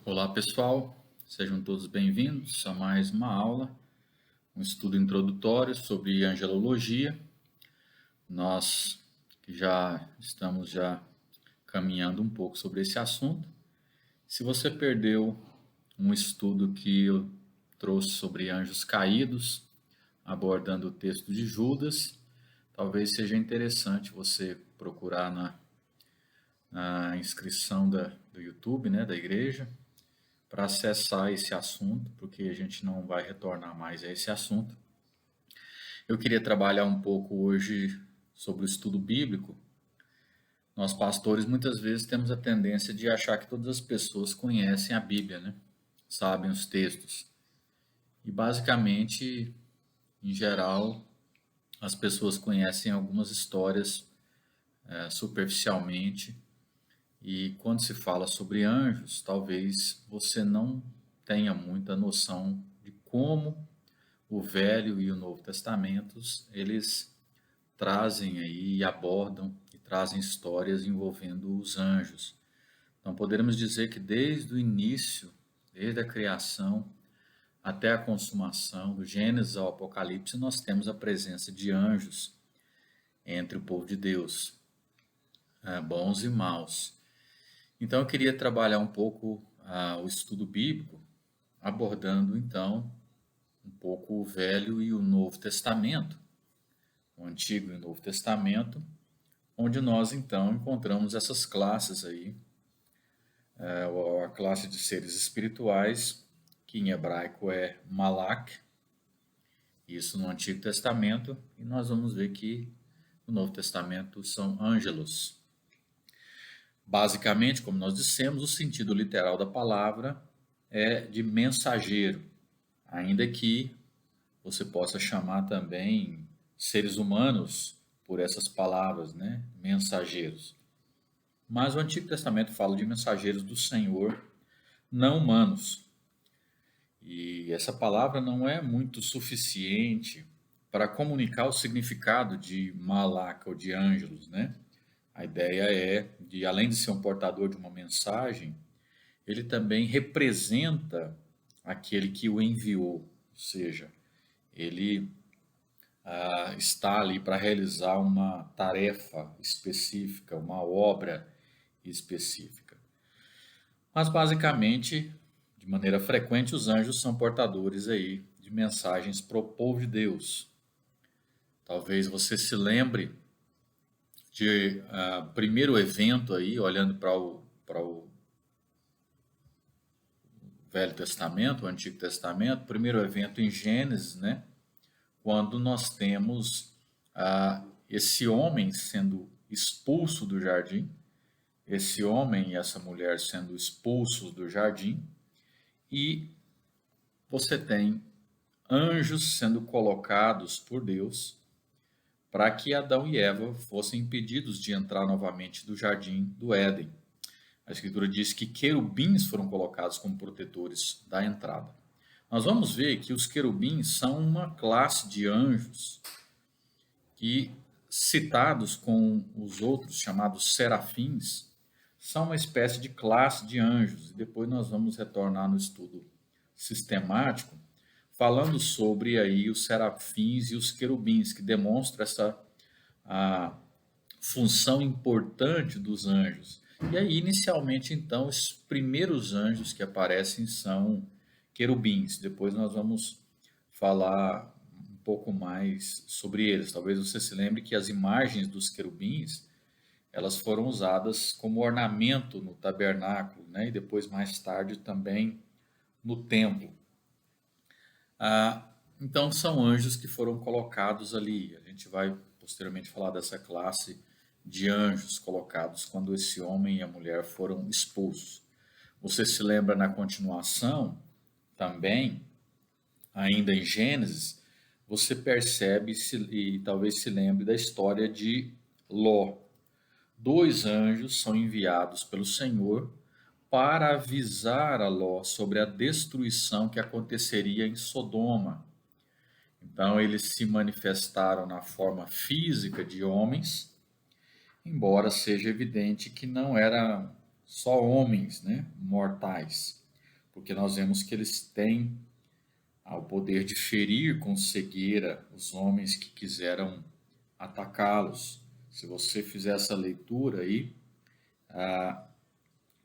Olá pessoal, sejam todos bem-vindos a mais uma aula, um estudo introdutório sobre angelologia. Nós que já estamos caminhando um pouco sobre esse assunto. Se você perdeu um estudo que eu trouxe sobre anjos caídos, abordando o texto de Judas, talvez seja interessante você procurar na inscrição do YouTube, né, da igreja, para acessar esse assunto, porque a gente não vai retornar mais a esse assunto. Eu queria trabalhar um pouco hoje sobre o estudo bíblico. Nós pastores muitas vezes temos a tendência de achar que todas as pessoas conhecem a Bíblia, né? Sabem os textos. E basicamente, em geral, as pessoas conhecem algumas histórias superficialmente. E quando se fala sobre anjos, talvez você não tenha muita noção de como o Velho e o Novo Testamentos, eles trazem aí e abordam e trazem histórias envolvendo os anjos. Então poderíamos dizer que desde o início, desde a criação até a consumação, do Gênesis ao Apocalipse, nós temos a presença de anjos entre o povo de Deus, bons e maus. Então eu queria trabalhar um pouco o estudo bíblico, abordando então um pouco o Velho e o Novo Testamento, o Antigo e o Novo Testamento, onde nós então encontramos essas classes aí, a classe de seres espirituais, que em hebraico é Malak, isso no Antigo Testamento, e nós vamos ver que no Novo Testamento são ângelos. Basicamente, como nós dissemos, o sentido literal da palavra é de mensageiro, ainda que você possa chamar também seres humanos por essas palavras, né? Mensageiros. Mas o Antigo Testamento fala de mensageiros do Senhor, não humanos. E essa palavra não é muito suficiente para comunicar o significado de Malak ou de ângelos, né? A ideia é de, além de ser um portador de uma mensagem, ele também representa aquele que o enviou, ou seja, ele está ali para realizar uma tarefa específica, uma obra específica. Mas basicamente, de maneira frequente, os anjos são portadores aí de mensagens para o povo de Deus. Talvez você se lembre de primeiro evento aí, olhando para o Velho Testamento, o Antigo Testamento, primeiro evento em Gênesis, né? Quando nós temos esse homem sendo expulso do jardim, esse homem e essa mulher sendo expulsos do jardim, e você tem anjos sendo colocados por Deus para que Adão e Eva fossem impedidos de entrar novamente do jardim do Éden. A Escritura diz que querubins foram colocados como protetores da entrada. Nós vamos ver que os querubins são uma classe de anjos que, citados com os outros chamados serafins, são uma espécie de classe de anjos. E depois nós vamos retornar no estudo sistemático, falando sobre aí os serafins e os querubins, que demonstram essa a função importante dos anjos. E aí, inicialmente, então, os primeiros anjos que aparecem são querubins. Depois nós vamos falar um pouco mais sobre eles. Talvez você se lembre que as imagens dos querubins, elas foram usadas como ornamento no tabernáculo, né? E depois, mais tarde, também no templo. Então, são anjos que foram colocados ali. A gente vai posteriormente falar dessa classe de anjos colocados quando esse homem e a mulher foram expulsos. Você se lembra na continuação, também, ainda em Gênesis, você percebe e talvez se lembre da história de Ló. Dois anjos são enviados pelo Senhor para avisar a Ló sobre a destruição que aconteceria em Sodoma. Então, eles se manifestaram na forma física de homens, embora seja evidente que não eram só homens, né, mortais. porque nós vemos que eles têm o poder de ferir com cegueira os homens que quiseram atacá-los. Se você fizer essa leitura aí,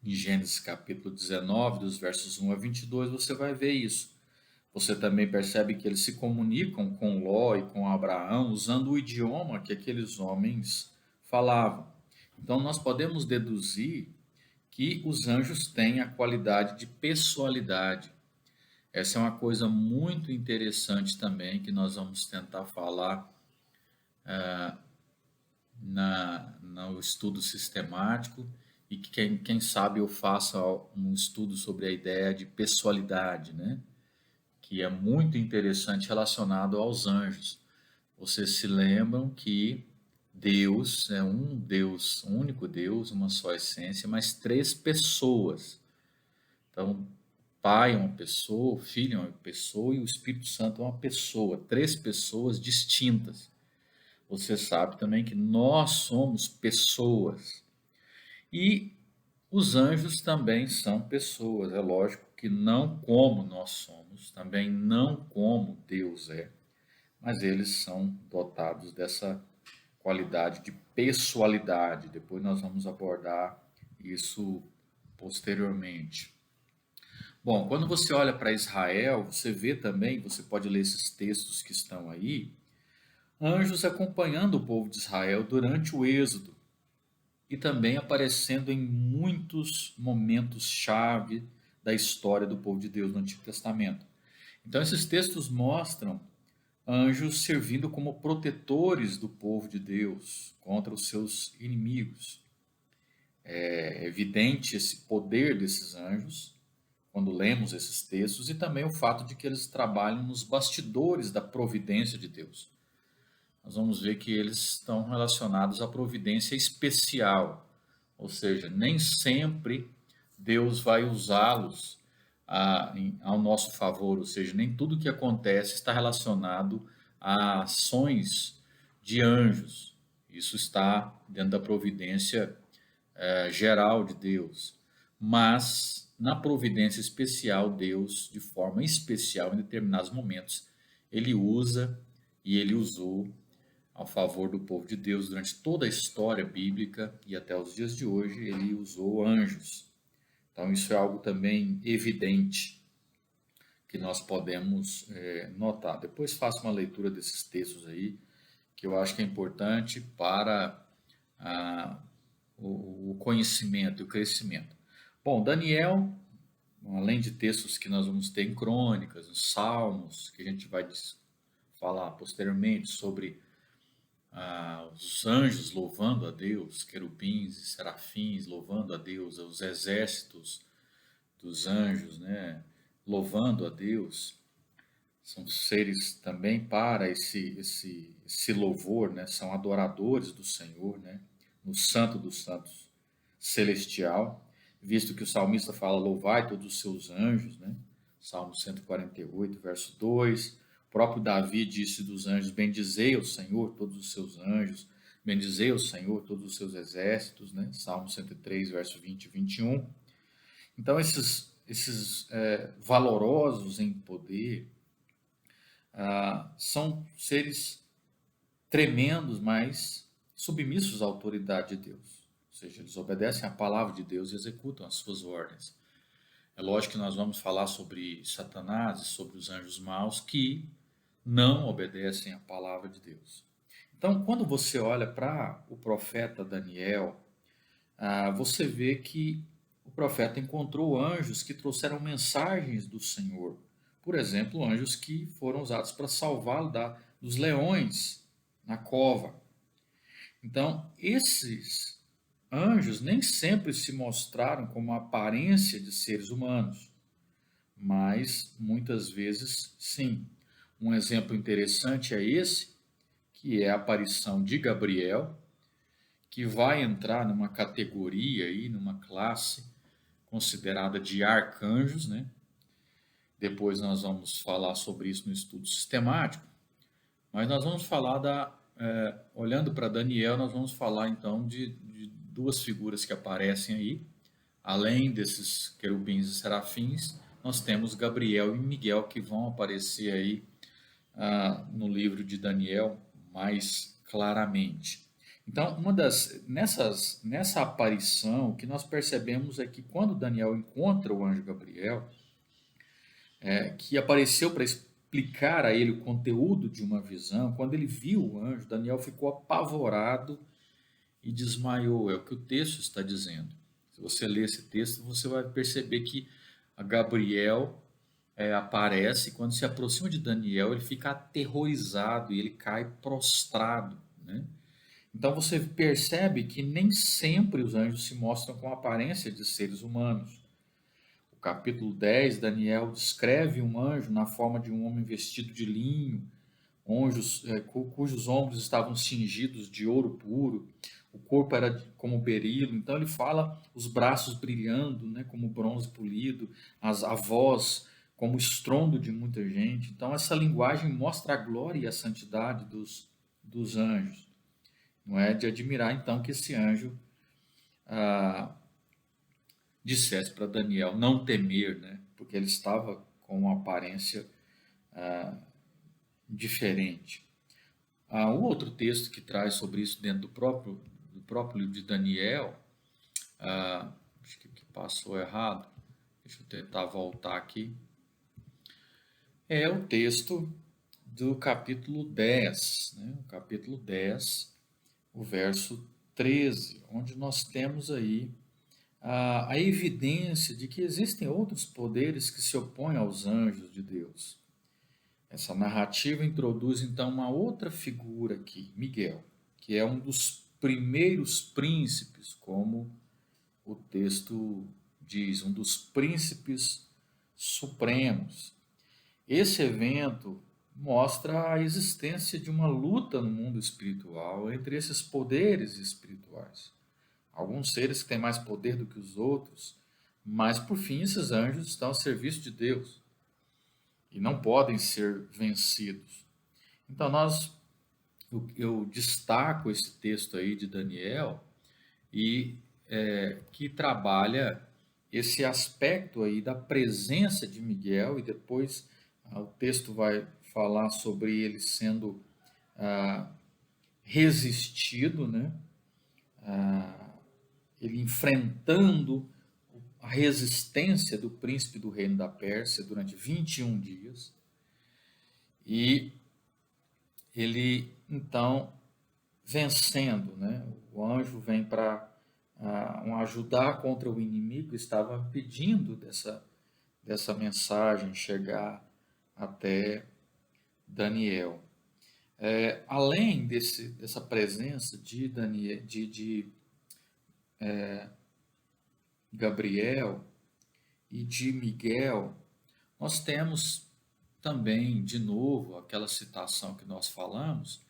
em Gênesis capítulo 19, dos versos 1 a 22, você vai ver isso. Você também percebe que eles se comunicam com Ló e com Abraão usando o idioma que aqueles homens falavam. Então, nós podemos deduzir que os anjos têm a qualidade de pessoalidade. Essa é uma coisa muito interessante também que nós vamos tentar falar no estudo sistemático e que quem sabe eu faça um estudo sobre a ideia de pessoalidade, né? Que é muito interessante relacionado aos anjos. Vocês se lembram que Deus é um único Deus, uma só essência, mas três pessoas. Então, Pai é uma pessoa, o Filho é uma pessoa e o Espírito Santo é uma pessoa, três pessoas distintas. Você sabe também que nós somos pessoas e os anjos também são pessoas. É lógico que não como nós somos, também não como Deus é, mas eles são dotados dessa qualidade de pessoalidade. Depois nós vamos abordar isso posteriormente. Bom, quando você olha para Israel, você vê também, você pode ler esses textos que estão aí, anjos acompanhando o povo de Israel durante o êxodo e também aparecendo em muitos momentos-chave da história do povo de Deus no Antigo Testamento. Então, esses textos mostram anjos servindo como protetores do povo de Deus contra os seus inimigos. É evidente esse poder desses anjos quando lemos esses textos e também o fato de que eles trabalham nos bastidores da providência de Deus. Nós vamos ver que eles estão relacionados à providência especial, ou seja, nem sempre Deus vai usá-los ao nosso favor, ou seja, nem tudo que acontece está relacionado a ações de anjos. Isso está dentro da providência geral de Deus. Mas, na providência especial, Deus, de forma especial, em determinados momentos, ele usa e ele usou ao favor do povo de Deus durante toda a história bíblica e até os dias de hoje, ele usou anjos. Então, isso é algo também evidente que nós podemos notar. Depois faço uma leitura desses textos aí, que eu acho que é importante para o conhecimento e o crescimento. Bom, Daniel, além de textos que nós vamos ter em crônicas, nos salmos, que a gente vai falar posteriormente sobre os anjos louvando a Deus, querubins e serafins louvando a Deus, os exércitos dos anjos, né, louvando a Deus, são seres também para esse louvor, né, são adoradores do Senhor, né, no Santo dos Santos celestial, visto que o salmista fala, louvai todos os seus anjos, né, Salmo 148, verso 2, o próprio Davi disse dos anjos, bendizei ao Senhor todos os seus anjos, bendizei ao Senhor todos os seus exércitos, né, Salmo 103, verso 20 e 21. Então, esses valorosos em poder são seres tremendos, mas submissos à autoridade de Deus. Ou seja, eles obedecem à palavra de Deus e executam as suas ordens. É lógico que nós vamos falar sobre Satanás e sobre os anjos maus que não obedecem à palavra de Deus. Então, quando você olha para o profeta Daniel, você vê que o profeta encontrou anjos que trouxeram mensagens do Senhor. Por exemplo, anjos que foram usados para salvá-lo dos leões na cova. Então, esses anjos nem sempre se mostraram como a aparência de seres humanos, mas muitas vezes sim. Um exemplo interessante é esse, que é a aparição de Gabriel, que vai entrar numa categoria aí, numa classe considerada de arcanjos, né? Depois nós vamos falar sobre isso no estudo sistemático, mas nós vamos falar olhando para Daniel, nós vamos falar então de duas figuras que aparecem aí, além desses querubins e serafins, nós temos Gabriel e Miguel que vão aparecer aí no livro de Daniel mais claramente. Então, nessa aparição, o que nós percebemos é que quando Daniel encontra o anjo Gabriel, que apareceu para explicar a ele o conteúdo de uma visão, quando ele viu o anjo, Daniel ficou apavorado e desmaiou, é o que o texto está dizendo. Se você ler esse texto, você vai perceber que a Gabriel aparece, quando se aproxima de Daniel, ele fica aterrorizado e ele cai prostrado, né? Então você percebe que nem sempre os anjos se mostram com a aparência de seres humanos. O capítulo 10, Daniel descreve um anjo na forma de um homem vestido de linho, cujos ombros estavam cingidos de ouro puro, o corpo era como berilo, então ele fala os braços brilhando, né, como bronze polido, a voz como estrondo de muita gente. Então essa linguagem mostra a glória e a santidade dos anjos. Não é de admirar então que esse anjo dissesse para Daniel não temer, né, porque ele estava com uma aparência diferente. Um outro texto que traz sobre isso dentro do próprio livro de Daniel, acho que passou errado, deixa eu tentar voltar aqui, é o texto do capítulo 10, né? O capítulo 10, o verso 13, onde nós temos aí a evidência de que existem outros poderes que se opõem aos anjos de Deus. Essa narrativa introduz então uma outra figura aqui, Miguel, que é um dos primeiros príncipes, como o texto diz, um dos príncipes supremos. Esse evento mostra a existência de uma luta no mundo espiritual entre esses poderes espirituais. Alguns seres que têm mais poder do que os outros, mas por fim esses anjos estão a serviço de Deus e não podem ser vencidos. Então eu destaco esse texto aí de Daniel e que trabalha esse aspecto aí da presença de Miguel, e depois o texto vai falar sobre ele sendo resistido, né? Ele enfrentando a resistência do príncipe do reino da Pérsia durante 21 dias. E ele, então, vencendo, né? O anjo vem para ajudar contra o inimigo, estava pedindo dessa mensagem chegar até Daniel. Além dessa presença de Daniel, de Gabriel e de Miguel, nós temos também, de novo, aquela citação que nós falamos,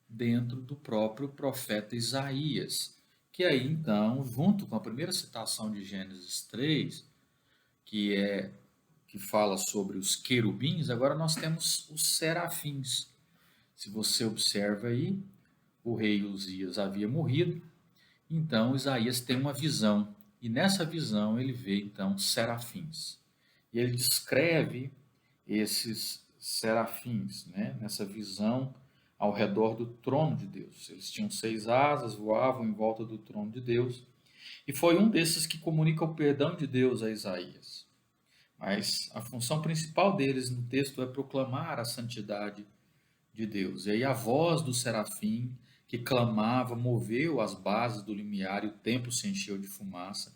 dentro do próprio profeta Isaías, que aí então, junto com a primeira citação de Gênesis 3, que fala sobre os querubins, agora nós temos os serafins. Se você observa aí, o rei Uzias havia morrido, então Isaías tem uma visão, e nessa visão ele vê então serafins. E ele descreve esses serafins, né, nessa visão ao redor do trono de Deus. Eles tinham 6 asas, voavam em volta do trono de Deus, e foi um desses que comunica o perdão de Deus a Isaías. Mas a função principal deles no texto é proclamar a santidade de Deus. E aí a voz do serafim que clamava moveu as bases do limiar e o templo se encheu de fumaça.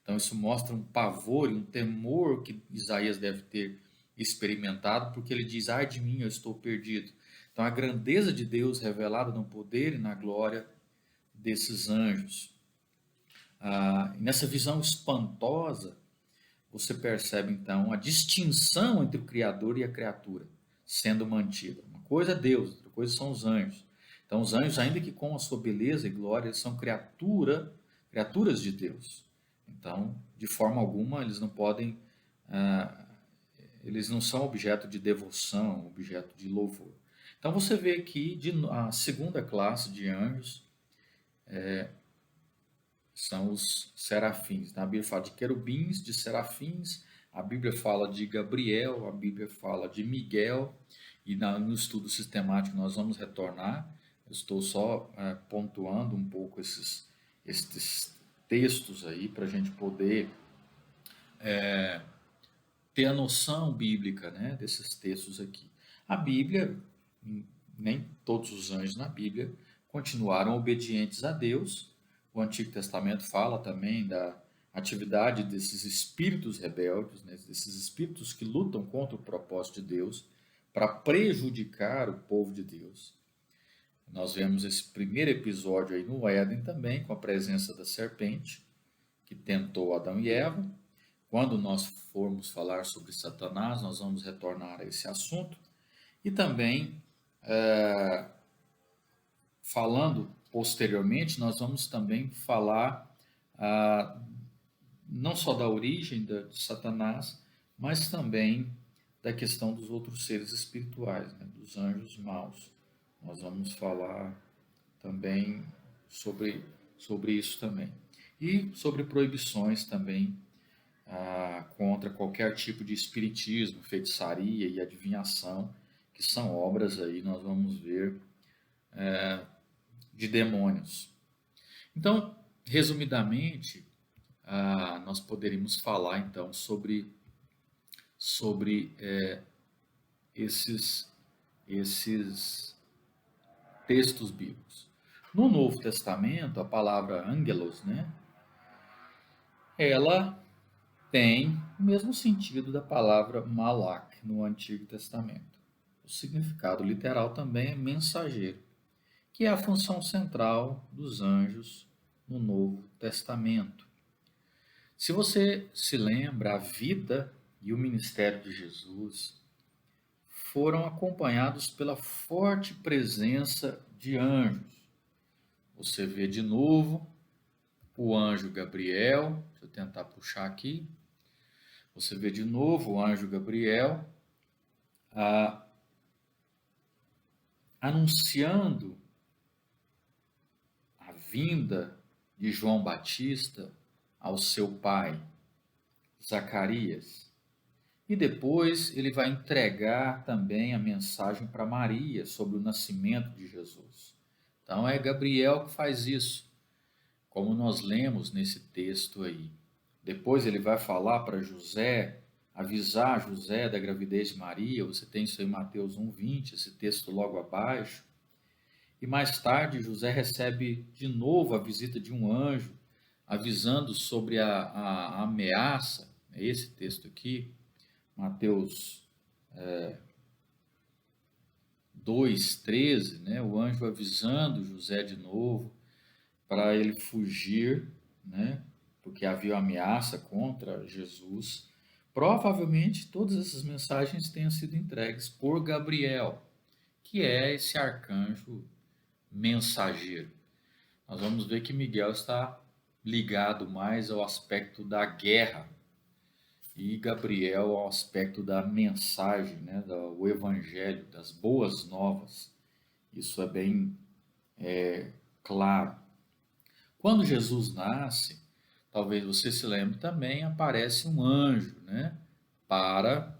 Então isso mostra um pavor e um temor que Isaías deve ter experimentado, porque ele diz: ai de mim, eu estou perdido. Então a grandeza de Deus revelada no poder e na glória desses anjos. Nessa visão espantosa, você percebe então a distinção entre o Criador e a criatura sendo mantida. Uma coisa é Deus, outra coisa são os anjos. Então os anjos, ainda que com a sua beleza e glória, eles são criaturas de Deus. Então, de forma alguma, eles não podem, eles não são objeto de devoção, objeto de louvor. Então você vê aqui a segunda classe de anjos são os serafins. A Bíblia fala de querubins, de serafins, A Bíblia fala de Gabriel, a Bíblia fala de Miguel, e no estudo sistemático nós vamos retornar. Eu estou só pontuando um pouco esses textos aí para a gente poder ter a noção bíblica, né, desses textos aqui. A Bíblia, nem todos os anjos na Bíblia continuaram obedientes a Deus. O Antigo Testamento fala também da atividade desses espíritos rebeldes, né, desses espíritos que lutam contra o propósito de Deus para prejudicar o povo de Deus. Nós vemos esse primeiro episódio aí no Éden também, com a presença da serpente, que tentou Adão e Eva. Quando nós formos falar sobre Satanás, nós vamos retornar a esse assunto. E também, falando posteriormente, nós vamos também falar não só da origem de Satanás, mas também da questão dos outros seres espirituais, né, dos anjos maus. Nós vamos falar também sobre isso também. E sobre proibições também contra qualquer tipo de espiritismo, feitiçaria e adivinhação, que são obras aí, nós vamos ver, de demônios. Então, resumidamente, nós poderíamos falar então sobre esses textos bíblicos. No Novo Testamento, a palavra angelos, né, ela tem o mesmo sentido da palavra malak no Antigo Testamento. O significado literal também é mensageiro, que é a função central dos anjos no Novo Testamento. Se você se lembra, a vida e o ministério de Jesus foram acompanhados pela forte presença de anjos. Você vê de novo o anjo Gabriel, deixa eu tentar puxar aqui. Você vê de novo o anjo Gabriel anunciando a vinda de João Batista ao seu pai, Zacarias. E depois ele vai entregar também a mensagem para Maria sobre o nascimento de Jesus. Então é Gabriel que faz isso, como nós lemos nesse texto aí. Depois ele vai falar para José, avisar José da gravidez de Maria. Você tem isso em Mateus 1:20, esse texto logo abaixo. E mais tarde José recebe de novo a visita de um anjo, avisando sobre a ameaça. É esse texto aqui, Mateus 2:13, né? O anjo avisando José de novo para ele fugir, né? Porque havia uma ameaça contra Jesus. Provavelmente todas essas mensagens tenham sido entregues por Gabriel, que é esse arcanjo mensageiro. Nós vamos ver que Miguel está ligado mais ao aspecto da guerra e Gabriel ao aspecto da mensagem, né, do evangelho, das boas novas. Isso é bem claro. Quando Jesus nasce, talvez você se lembre também, aparece um anjo, né?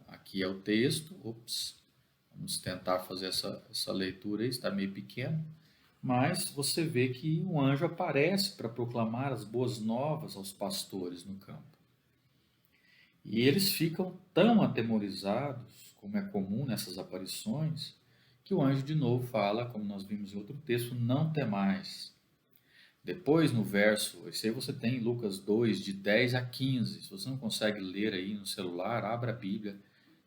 Aqui é o texto, vamos tentar fazer essa leitura aí, está meio pequeno, mas você vê que um anjo aparece para proclamar as boas novas aos pastores no campo. E eles ficam tão atemorizados, como é comum nessas aparições, que o anjo de novo fala, como nós vimos em outro texto, não temais. Depois, no verso, esse aí você tem em Lucas 2, de 10 a 15. Se você não consegue ler aí no celular, abra a Bíblia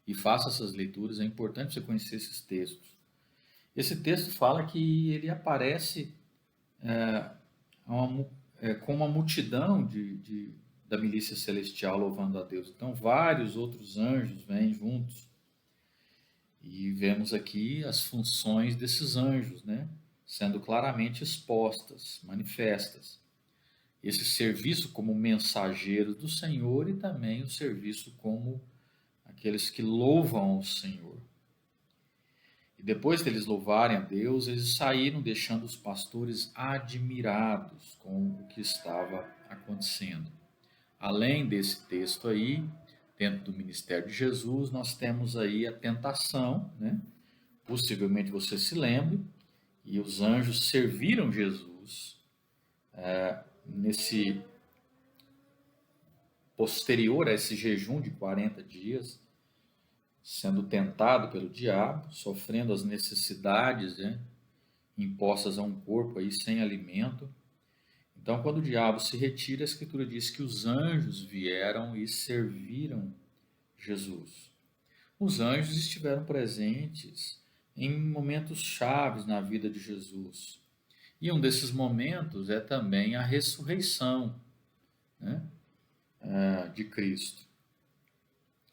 e faça essas leituras. É importante você conhecer esses textos. Esse texto fala que ele aparece com uma multidão da milícia celestial louvando a Deus. Então, vários outros anjos vêm juntos. E vemos aqui as funções desses anjos, né? Sendo claramente expostas, manifestas. Esse serviço como mensageiros do Senhor e também o serviço como aqueles que louvam ao Senhor. E depois deles louvarem a Deus, eles saíram deixando os pastores admirados com o que estava acontecendo. Além desse texto aí, dentro do ministério de Jesus, nós temos aí a tentação, né? Possivelmente você se lembre, e os anjos serviram Jesus nesse posterior a esse jejum de 40 dias, sendo tentado pelo diabo, sofrendo as necessidades, né, impostas a um corpo aí sem alimento. Então, quando o diabo se retira, a Escritura diz que os anjos vieram e serviram Jesus. Os anjos estiveram presentes em momentos chaves na vida de Jesus. E um desses momentos é também a ressurreição, né, de Cristo.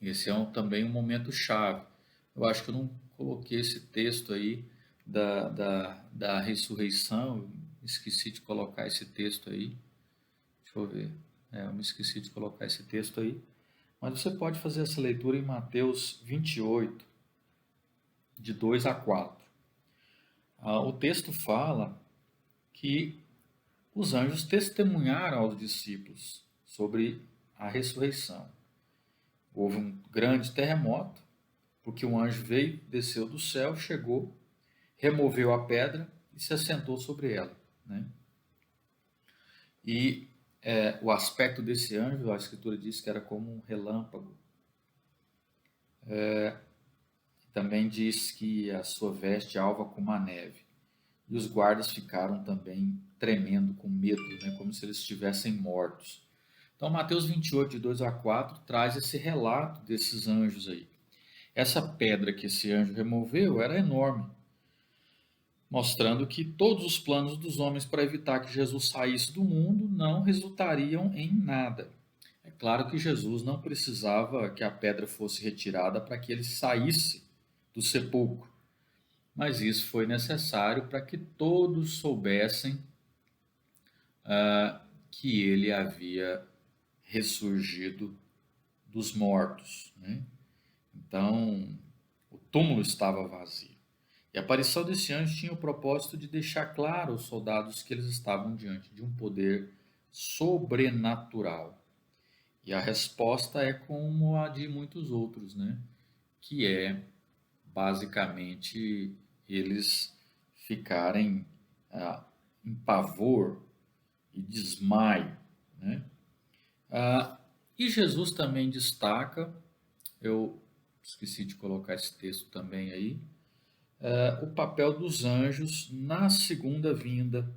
Esse é também um momento chave. Eu acho que eu não coloquei esse texto aí da ressurreição, esqueci de colocar esse texto aí. Deixa eu ver. Eu me esqueci de colocar esse texto aí. Mas você pode fazer essa leitura em Mateus 28, de 2 a 4. O texto fala que os anjos testemunharam aos discípulos sobre a ressurreição. Houve um grande terremoto, porque um anjo veio, desceu do céu, chegou, removeu a pedra e se assentou sobre ela, né? E o aspecto desse anjo, a Escritura diz que era como um relâmpago. Também diz que a sua veste alva como a neve. E os guardas ficaram também tremendo com medo, né? Como se eles estivessem mortos. Então, Mateus 28, de 2 a 4, traz esse relato desses anjos aí. Essa pedra que esse anjo removeu era enorme, mostrando que todos os planos dos homens para evitar que Jesus saísse do mundo não resultariam em nada. É claro que Jesus não precisava que a pedra fosse retirada para que ele saísse do sepulcro, mas isso foi necessário para que todos soubessem que ele havia ressurgido dos mortos, né? Então, o túmulo estava vazio. E a aparição desse anjo tinha o propósito de deixar claro aos soldados que eles estavam diante de um poder sobrenatural. E a resposta é como a de muitos outros, né? Que é, basicamente, eles ficarem em pavor e desmaio, né? E Jesus também destaca, eu esqueci de colocar esse texto também aí, o papel dos anjos na segunda vinda,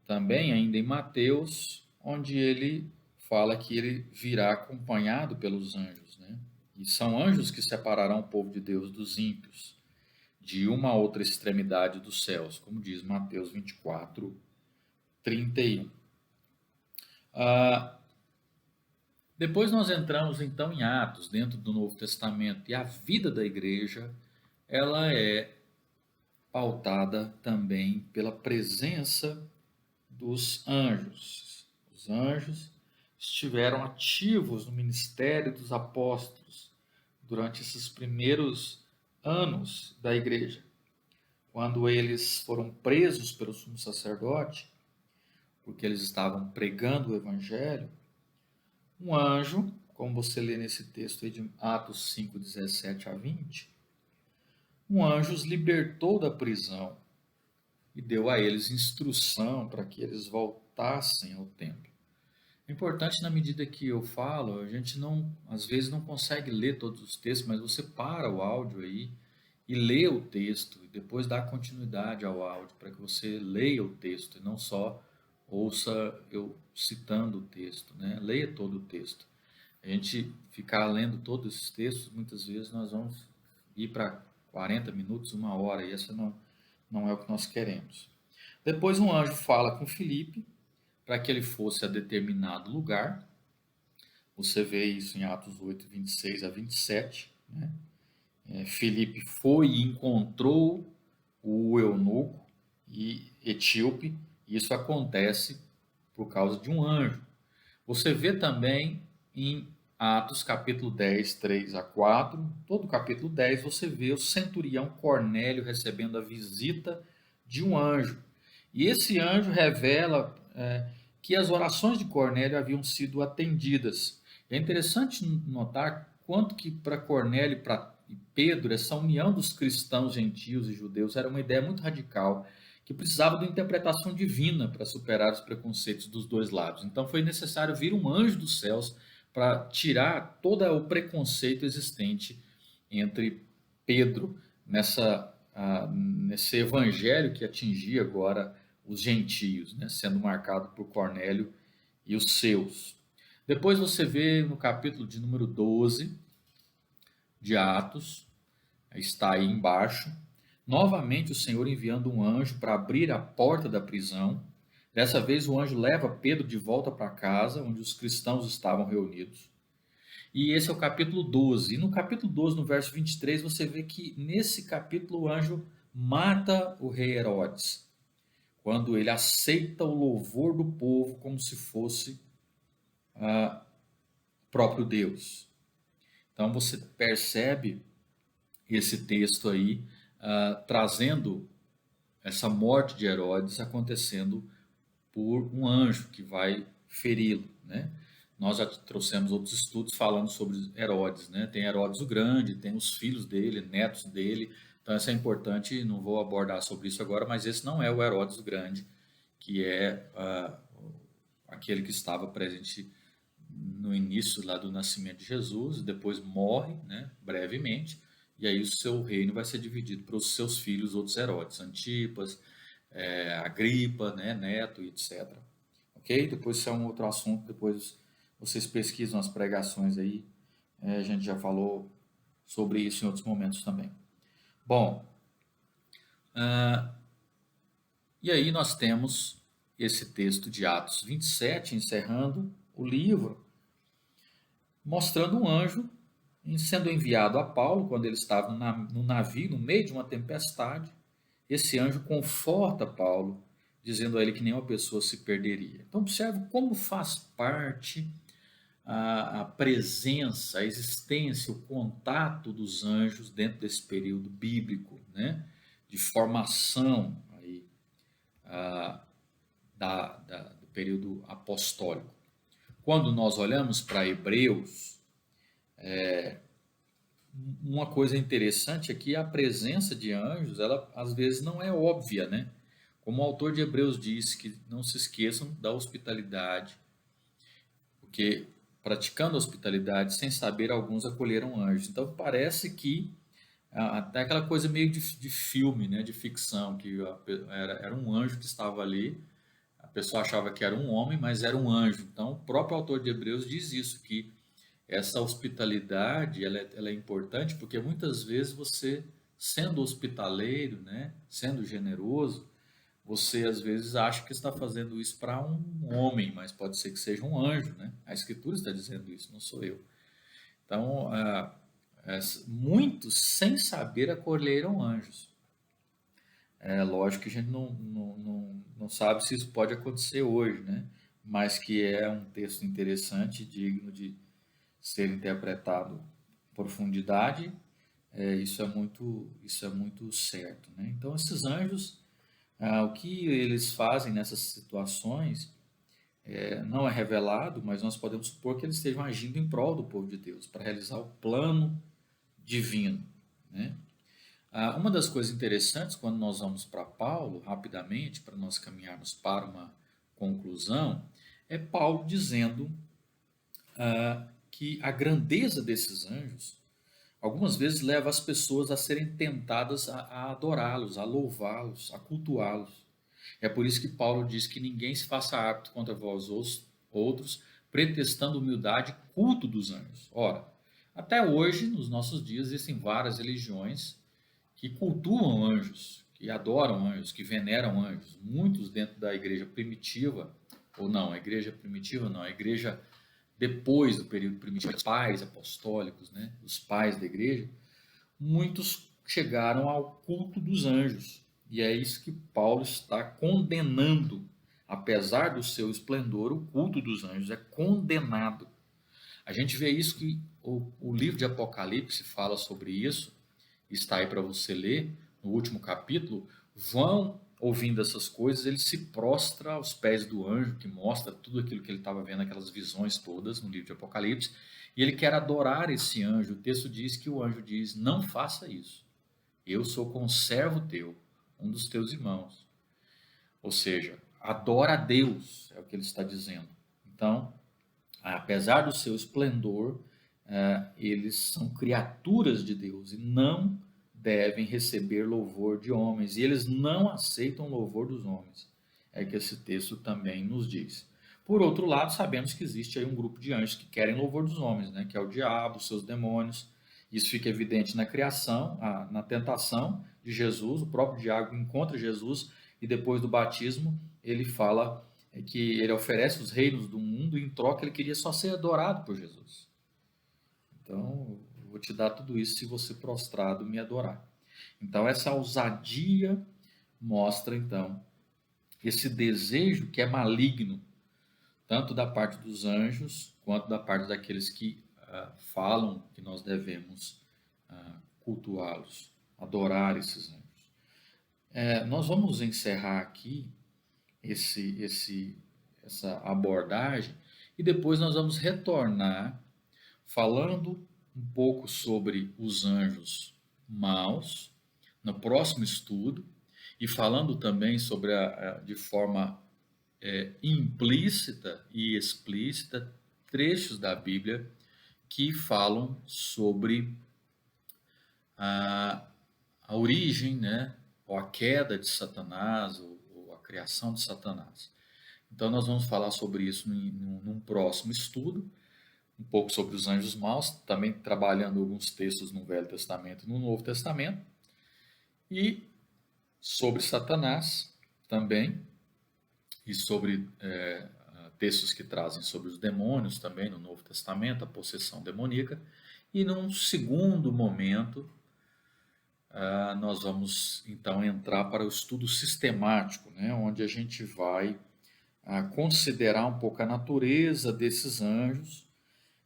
também ainda em Mateus, onde ele fala que ele virá acompanhado pelos anjos, né? E são anjos que separarão o povo de Deus dos ímpios, de uma a outra extremidade dos céus, como diz Mateus 24, 31. Depois nós entramos então em Atos, dentro do Novo Testamento, e a vida da igreja, ela é pautada também pela presença dos anjos. Os anjos estiveram ativos no ministério dos apóstolos durante esses primeiros anos da igreja. Quando eles foram presos pelo sumo sacerdote, porque eles estavam pregando o evangelho, um anjo, como você lê nesse texto aí de Atos 5, 17 a 20, um anjo os libertou da prisão e deu a eles instrução para que eles voltassem ao templo. É importante, na medida que eu falo, a gente não, às vezes não consegue ler todos os textos, mas você para o áudio aí e lê o texto e depois dá continuidade ao áudio para que você leia o texto e não só ouça eu citando o texto, né? Leia todo o texto. A gente ficar lendo todos esses textos, muitas vezes nós vamos ir para 40 minutos, uma hora, e essa não é o que nós queremos. Depois um anjo fala com Filipe para que ele fosse a determinado lugar. Você vê isso em Atos 8, 26 a 27, né? Filipe foi e encontrou o eunuco e etíope. Isso acontece por causa de um anjo. Você vê também em Atos capítulo 10, 3 a 4, todo o capítulo 10, você vê o centurião Cornélio recebendo a visita de um anjo. E esse anjo revela que as orações de Cornélio haviam sido atendidas. É interessante notar quanto que para Cornélio e Pedro, essa união dos cristãos gentios e judeus era uma ideia muito radical, que precisava de uma interpretação divina para superar os preconceitos dos dois lados. Então foi necessário vir um anjo dos céus para tirar todo o preconceito existente entre Pedro nesse evangelho que atingia agora os gentios, né, sendo marcado por Cornélio e os seus. Depois você vê no capítulo de número 12 de Atos, está aí embaixo, novamente o Senhor enviando um anjo para abrir a porta da prisão. Dessa vez o anjo leva Pedro de volta para casa, onde os cristãos estavam reunidos. E esse é o capítulo 12. E no capítulo 12, no verso 23, você vê que nesse capítulo o anjo mata o rei Herodes, quando ele aceita o louvor do povo como se fosse próprio Deus. Então você percebe esse texto aí trazendo essa morte de Herodes acontecendo por um anjo que vai feri-lo, né? Nós já trouxemos outros estudos falando sobre Herodes, né? Tem Herodes o Grande, tem os filhos dele, netos dele. Então isso é importante, não vou abordar sobre isso agora, mas esse não é o Herodes o Grande, que é aquele que estava presente no início lá do nascimento de Jesus, depois morre, né, brevemente, e aí o seu reino vai ser dividido para os seus filhos, outros Herodes, Antipas, Agripa, né, Neto, etc. Ok? Depois isso é um outro assunto, depois vocês pesquisam as pregações aí, a gente já falou sobre isso em outros momentos também. Bom, e aí nós temos esse texto de Atos 27, encerrando o livro, mostrando um anjo sendo enviado a Paulo quando ele estava no navio, no meio de uma tempestade. Esse anjo conforta Paulo, dizendo a ele que nenhuma pessoa se perderia. Então, observe como faz parte a presença, a existência, o contato dos anjos dentro desse período bíblico, né, de formação aí, do período apostólico. Quando nós olhamos para Hebreus, uma coisa interessante é que a presença de anjos, ela às vezes não é óbvia, né? Como o autor de Hebreus diz, que não se esqueçam da hospitalidade, porque praticando a hospitalidade sem saber, alguns acolheram anjos. Então parece que até aquela coisa meio de filme, né? De ficção, que era um anjo que estava ali, a pessoa achava que era um homem, mas era um anjo. Então o próprio autor de Hebreus diz isso, que essa hospitalidade ela é importante porque muitas vezes você, sendo hospitaleiro, né, sendo generoso, você às vezes acha que está fazendo isso para um homem, mas pode ser que seja um anjo, né? A Escritura está dizendo isso, não sou eu. Então, muitos, sem saber, acolheram anjos. É lógico que a gente não sabe se isso pode acontecer hoje, né? Mas que é um texto interessante, digno de ser interpretado em profundidade, isso é muito certo, né? Então esses anjos, o que eles fazem nessas situações não é revelado, mas nós podemos supor que eles estejam agindo em prol do povo de Deus para realizar o plano divino, né? Uma das coisas interessantes quando nós vamos para Paulo, rapidamente, para nós caminharmos para uma conclusão, é Paulo dizendo que a grandeza desses anjos algumas vezes leva as pessoas a serem tentadas a adorá-los, a louvá-los, a cultuá-los. É por isso que Paulo diz que ninguém se faça apto contra vós outros, pretextando humildade e culto dos anjos. Ora, até hoje, nos nossos dias, existem várias religiões que cultuam anjos, que adoram anjos, que veneram anjos. Muitos dentro da igreja primitiva, ou não, a igreja primitiva não, a igreja depois do período primitivo, os pais apostólicos, né, os pais da igreja, muitos chegaram ao culto dos anjos. E é isso que Paulo está condenando. Apesar do seu esplendor, o culto dos anjos é condenado. A gente vê isso que o livro de Apocalipse fala sobre isso, está aí para você ler, no último capítulo. João ouvindo essas coisas, ele se prostra aos pés do anjo, que mostra tudo aquilo que ele estava vendo, aquelas visões todas no livro de Apocalipse, e ele quer adorar esse anjo. O texto diz que o anjo diz: não faça isso, eu sou conservo teu, um dos teus irmãos. Ou seja, adora a Deus, é o que ele está dizendo. Então, apesar do seu esplendor, eles são criaturas de Deus e não devem receber louvor de homens, e eles não aceitam louvor dos homens. É que esse texto também nos diz. Por outro lado, sabemos que existe aí um grupo de anjos que querem louvor dos homens, né? Que é o diabo, os seus demônios. Isso fica evidente na criação, na tentação de Jesus. O próprio diabo encontra Jesus e depois do batismo ele fala que ele oferece os reinos do mundo e em troca ele queria só ser adorado por Jesus. Então, eu vou te dar tudo isso se você prostrado me adorar. Então, essa ousadia mostra, então, esse desejo que é maligno, tanto da parte dos anjos, quanto da parte daqueles que falam que nós devemos cultuá-los, adorar esses anjos. Nós vamos encerrar aqui essa abordagem e depois nós vamos retornar falando um pouco sobre os anjos maus no próximo estudo e falando também sobre de forma implícita e explícita trechos da Bíblia que falam sobre a origem, né, ou a queda de Satanás, ou a criação de Satanás. Então, nós vamos falar sobre isso num próximo estudo, um pouco sobre os anjos maus, também trabalhando alguns textos no Velho Testamento e no Novo Testamento, e sobre Satanás também, e sobre textos que trazem sobre os demônios também no Novo Testamento, a possessão demoníaca, e num segundo momento nós vamos então entrar para o estudo sistemático, né, onde a gente vai considerar um pouco a natureza desses anjos.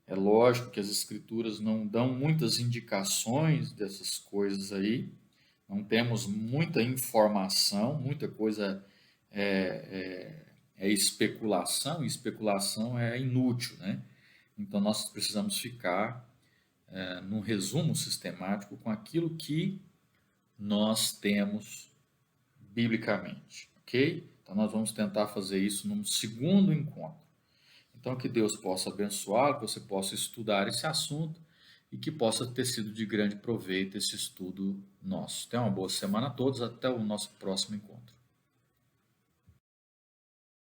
É lógico que as escrituras não dão muitas indicações dessas coisas aí, não temos muita informação, muita coisa é especulação, e especulação é inútil, né? Então nós precisamos ficar num resumo sistemático com aquilo que nós temos biblicamente, ok? Então nós vamos tentar fazer isso num segundo encontro. Então que Deus possa abençoar, que você possa estudar esse assunto e que possa ter sido de grande proveito esse estudo nosso. Tenha uma boa semana a todos, até o nosso próximo encontro.